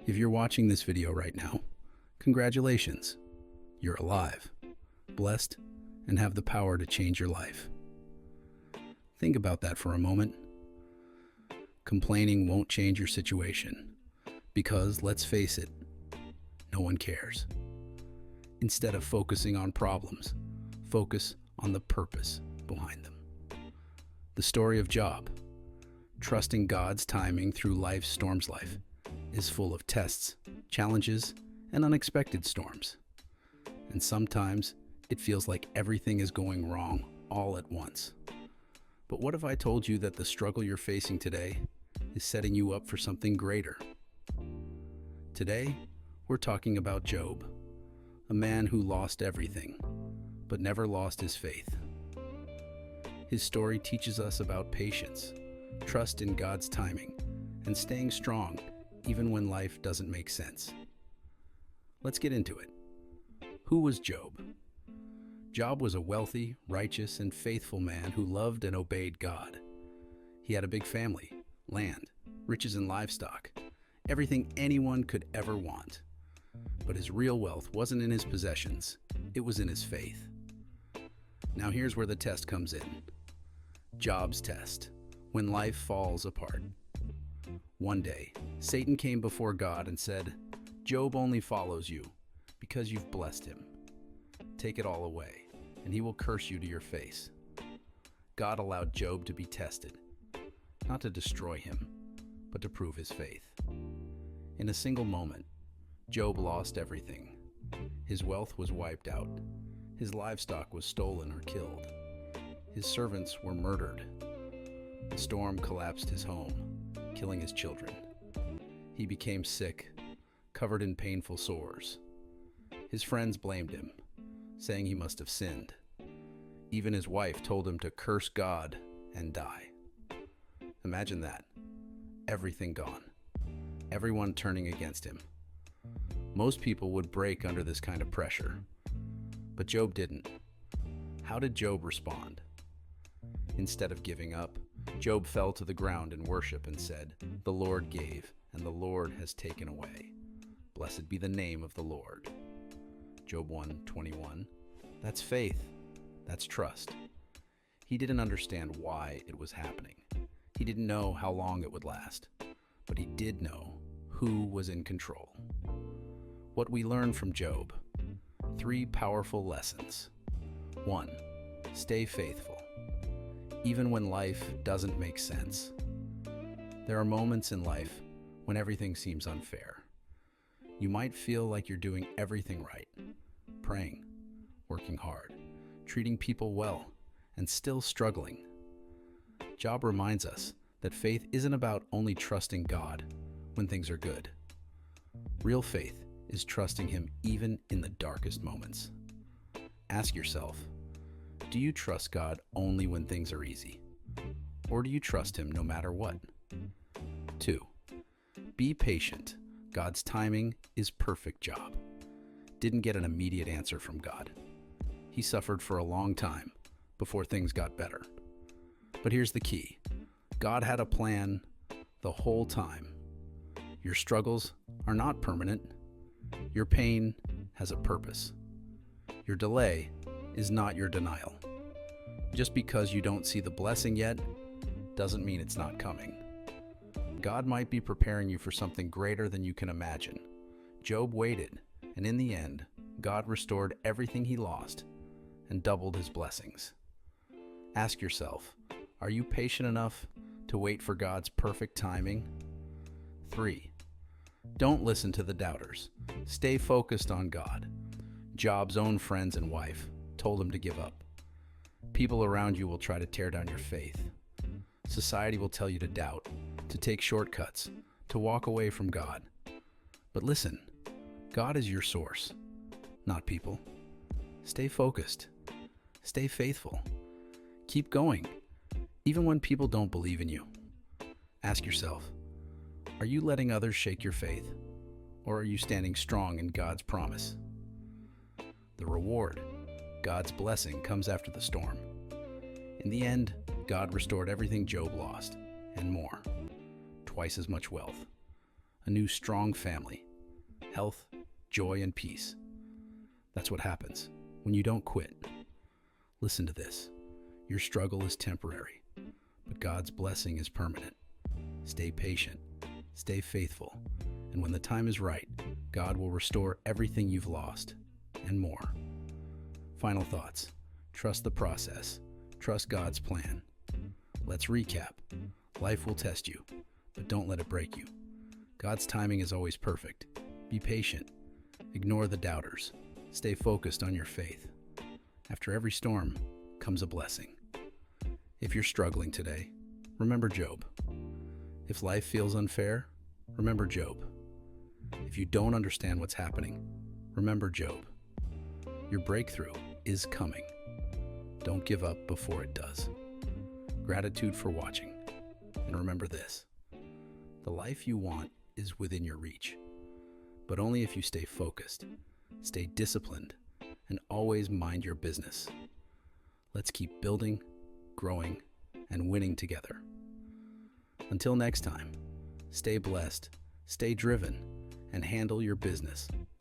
If you're watching this video right now, congratulations. You're alive, blessed, and have the power to change your life. Think about that for a moment. Complaining won't change your situation because, let's face it, no one cares. Instead of focusing on problems, focus on the purpose behind them. The story of Job, trusting God's timing through life's storms is full of tests, challenges, and unexpected storms. And sometimes it feels like everything is going wrong all at once. But what if I told you that the struggle you're facing today is setting you up for something greater? Today, we're talking about Job, a man who lost everything, but never lost his faith. His story teaches us about patience, trust in God's timing, and staying strong even when life doesn't make sense. Let's get into it. Who was Job? Job was a wealthy, righteous, and faithful man who loved and obeyed God. He had a big family, land, riches and livestock, everything anyone could ever want. But his real wealth wasn't in his possessions, it was in his faith. Now here's where the test comes in. Job's test, when life falls apart. One day, Satan came before God and said, "Job only follows you because you've blessed him. Take it all away, and he will curse you to your face." God allowed Job to be tested, not to destroy him, but to prove his faith. In a single moment, Job lost everything. His wealth was wiped out. His livestock was stolen or killed. His servants were murdered. The storm collapsed his home, killing his children. He became sick, covered in painful sores. His friends blamed him, saying he must have sinned. Even his wife told him to curse God and die. Imagine that. Everything gone. Everyone turning against him. Most people would break under this kind of pressure, but Job didn't. How did Job respond? Instead of giving up, Job fell to the ground in worship and said, "The Lord gave, and the Lord has taken away. Blessed be the name of the Lord." Job 1:21. That's faith. That's trust. He didn't understand why it was happening. He didn't know how long it would last, but he did know who was in control. What we learn from Job. 3 powerful lessons. 1. Stay faithful. Even when life doesn't make sense. There are moments in life when everything seems unfair. You might feel like you're doing everything right, praying, working hard, treating people well, and still struggling. Job reminds us that faith isn't about only trusting God when things are good. Real faith is trusting Him even in the darkest moments. Ask yourself, do you trust God only when things are easy? Or do you trust Him no matter what? 2. Be patient. God's timing is perfect. Job didn't get an immediate answer from God. He suffered for a long time before things got better. But here's the key. God had a plan the whole time. Your struggles are not permanent. Your pain has a purpose. Your delay is not your denial. Just because you don't see the blessing yet doesn't mean it's not coming. God might be preparing you for something greater than you can imagine. Job waited, and in the end, God restored everything he lost and doubled his blessings. Ask yourself, are you patient enough to wait for God's perfect timing? 3. Don't listen to the doubters. Stay focused on God. Job's own friends and wife told him to give up. People around you will try to tear down your faith. Society will tell you to doubt, to take shortcuts, to walk away from God. But listen, God is your source, not people. Stay focused. Stay faithful. Keep going, even when people don't believe in you. Ask yourself, are you letting others shake your faith, or are you standing strong in God's promise? The reward, God's blessing, comes after the storm. In the end, God restored everything Job lost, and more. Twice as much wealth, a new strong family, health, joy, and peace. That's what happens when you don't quit. Listen to this. Your struggle is temporary, but God's blessing is permanent. Stay patient, stay faithful, and when the time is right, God will restore everything you've lost and more. Final thoughts. Trust the process. Trust God's plan. Let's recap. Life will test you, but don't let it break you. God's timing is always perfect. Be patient. Ignore the doubters. Stay focused on your faith. After every storm comes a blessing. If you're struggling today, remember Job. If life feels unfair, remember Job. If you don't understand what's happening, remember Job. Your breakthrough is coming. Don't give up before it does. Gratitude for watching. And remember this: the life you want is within your reach, but only if you stay focused, stay disciplined, and always mind your business. Let's keep building, growing, and winning together. Until next time, stay blessed, stay driven, and handle your business